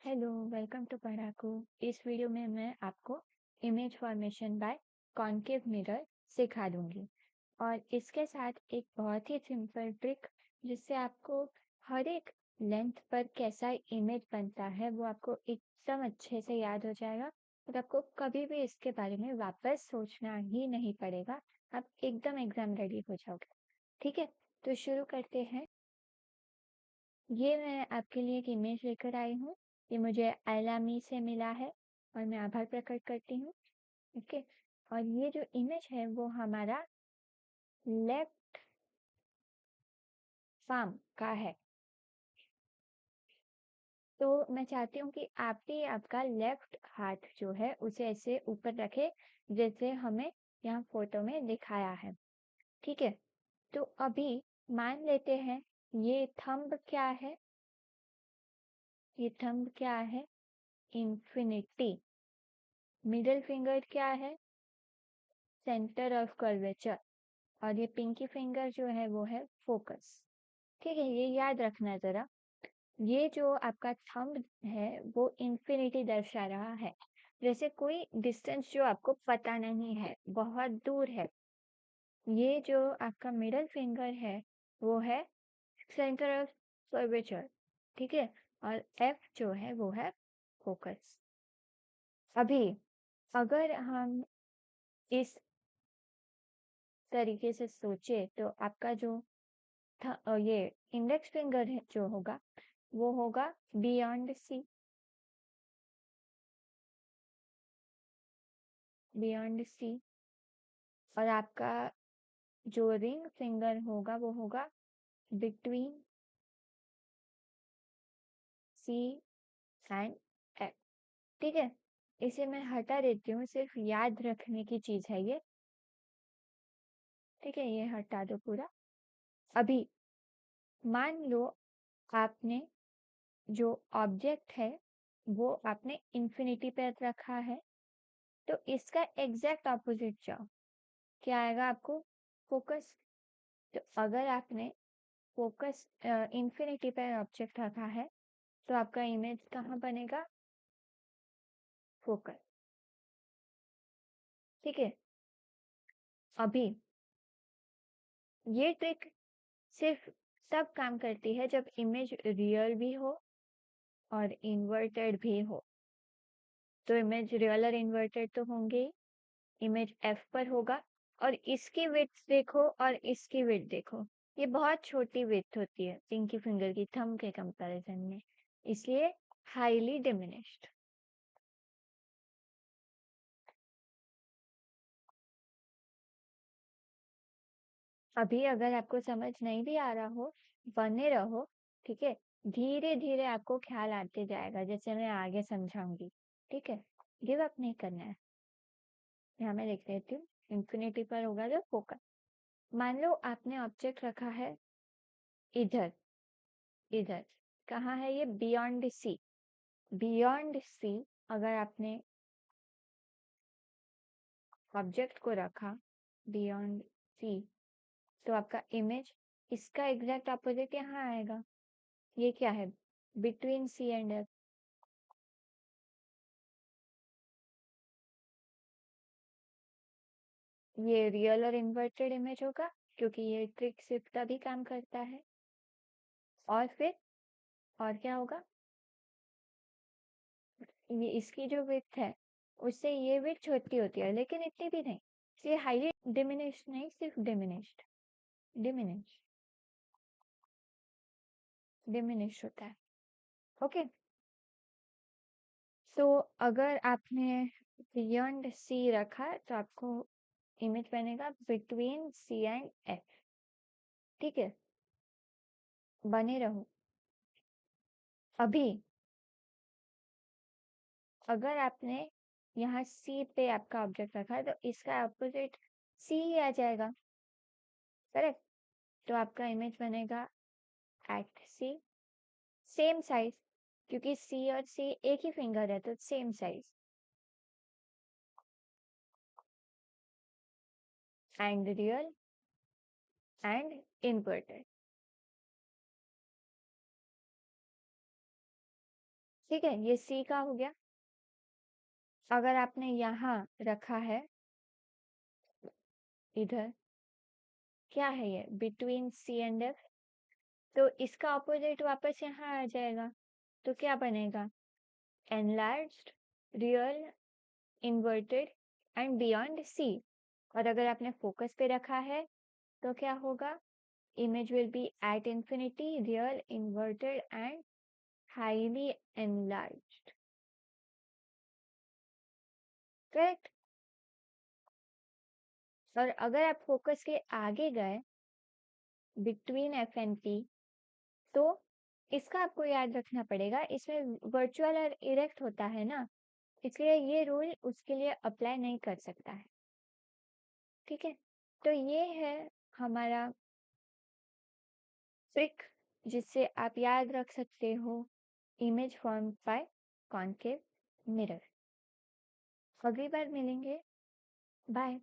Hello, welcome to पढ़ाकू। इस video में मैं आपको image formation by concave mirror सिखा दूंगी और इसके साथ एक बहुत ही सिंपल ट्रिक जिससे आपको हर एक लेंथ पर कैसा इमेज बनता है वो आपको एकदम अच्छे से याद हो जाएगा और आपको कभी भी इसके बारे में वापस सोचना ही नहीं पड़ेगा। आप एकदम एग्जाम रेडी हो जाओगे। ठीक है, तो शुरू करते हैं। ये मैं आपके लिए एक इमेज लेकर आई हूँ। ये मुझे अलामी से मिला है और मैं आभार प्रकट करती हूँ। ओके, और ये जो इमेज है वो हमारा लेफ्ट पाम का है। तो मैं चाहती हूँ कि आप भी आपका लेफ्ट हाथ जो है उसे ऐसे ऊपर रखे जैसे हमें यहाँ फोटो में दिखाया है। ठीक है, तो अभी मान लेते हैं ये थंब क्या है। ये थंब क्या है? इंफिनिटी। मिडिल फिंगर क्या है? Centre of curvature. और ये पिंकी फिंगर जो है वो है फोकस। ठीक है, ये याद रखना जरा। ये जो आपका थंब है वो इंफिनिटी दर्शा रहा है, जैसे कोई डिस्टेंस जो आपको पता नहीं है, बहुत दूर है। ये जो आपका मिडल फिंगर है वो है सेंटर ऑफ कर्वेचर। ठीक है, और एफ जो है वो है फोकस। अभी अगर हम इस तरीके से सोचे तो आपका जो ये इंडेक्स फिंगर है जो होगा वो होगा बियॉन्ड सी। Beyond C. और आपका जो रिंग फिंगर होगा वो होगा बिटवीन सी एंड एफ। ठीक है, इसे मैं हटा देती हूँ, सिर्फ याद रखने की चीज है ये। ठीक है, ये हटा दो पूरा। अभी मान लो आपने जो ऑब्जेक्ट है वो आपने इंफिनिटी पे रखा है, तो इसका एग्जैक्ट ऑपोजिट जाओ, क्या आएगा आपको? फोकस। तो अगर आपने फोकस इंफिनिटी पे ऑब्जेक्ट रखा है तो आपका इमेज कहाँ बनेगा? फोकस। ठीक है, अभी ये ट्रिक सिर्फ तब काम करती है जब इमेज रियल भी हो और इन्वर्टेड भी हो। तो इमेज रियल और इन्वर्टेड तो होंगे ही। इमेज एफ पर होगा और इसकी विड्थ देखो और इसकी विड्थ देखो, ये बहुत छोटी विड्थ होती है पिंकी फिंगर की थंब के कंपैरिजन में, इसलिए हाईली डिमिनिश्ड। अभी अगर आपको समझ नहीं भी आ रहा हो, बने रहो। ठीक है, धीरे धीरे आपको ख्याल आते जाएगा जैसे मैं आगे समझाऊंगी। ठीक है, गिव अप नहीं करना है। यहाँ मैं लिख देती हूँ, इंफिनिटी पर होगा जो फोकस। मान लो आपने ऑब्जेक्ट रखा है इधर। इधर कहाँ है ये? बियॉन्ड सी। बियॉन्ड सी अगर आपने ऑब्जेक्ट को रखा बियॉन्ड सी तो आपका इमेज इसका एग्जैक्ट अपोजिट यहाँ आएगा। ये क्या है? Between C and F. ये रियल और इन्वर्टेड इमेज होगा क्योंकि ये ट्रिक सिर्फ तभी काम करता है। और फिर और क्या होगा? ये इसकी जो विड्थ है उससे ये विड्थ छोटी होती है, लेकिन इतनी भी नहीं। ये हाईली डिमिनिश्ड नहीं, सिर्फ डिमिनिश्ड। डिमिनिश डिमिनिश होता है। ओके, तो अगर आपने बियॉन्ड सी रखा तो आपको इमेज बनेगा बिटवीन सी एंड एफ। ठीक है, बने रहो। अभी अगर आपने यहाँ सी पे आपका ऑब्जेक्ट रखा है तो इसका अपोजिट सी ही आ जाएगा। करेक्ट, तो आपका इमेज बनेगा एट सी। सेम साइज, क्योंकि सी और सी एक ही फिंगर है तो same size. And real and inverted. ठीक है, ये सी का हो गया। अगर आपने यहाँ रखा है इधर, क्या है ये, बिटवीन सी एंड एफ, तो इसका ऑपोजिट वापस यहाँ आ जाएगा, तो क्या बनेगा, enlarged, real, inverted and beyond C. और अगर आपने फोकस पे रखा है तो क्या होगा, image will be at infinity, real, inverted and highly enlarged. Correct. और अगर आप फोकस के आगे गए बिटवीन एफ एंड पी, तो इसका आपको याद रखना पड़ेगा, इसमें वर्चुअल और इरेक्ट होता है ना, इसलिए ये रूल उसके लिए अप्लाई नहीं कर सकता है। ठीक है, तो ये है हमारा ट्रिक जिससे आप याद रख सकते हो image form by concave mirror. अगली बार मिलेंगे, बाय।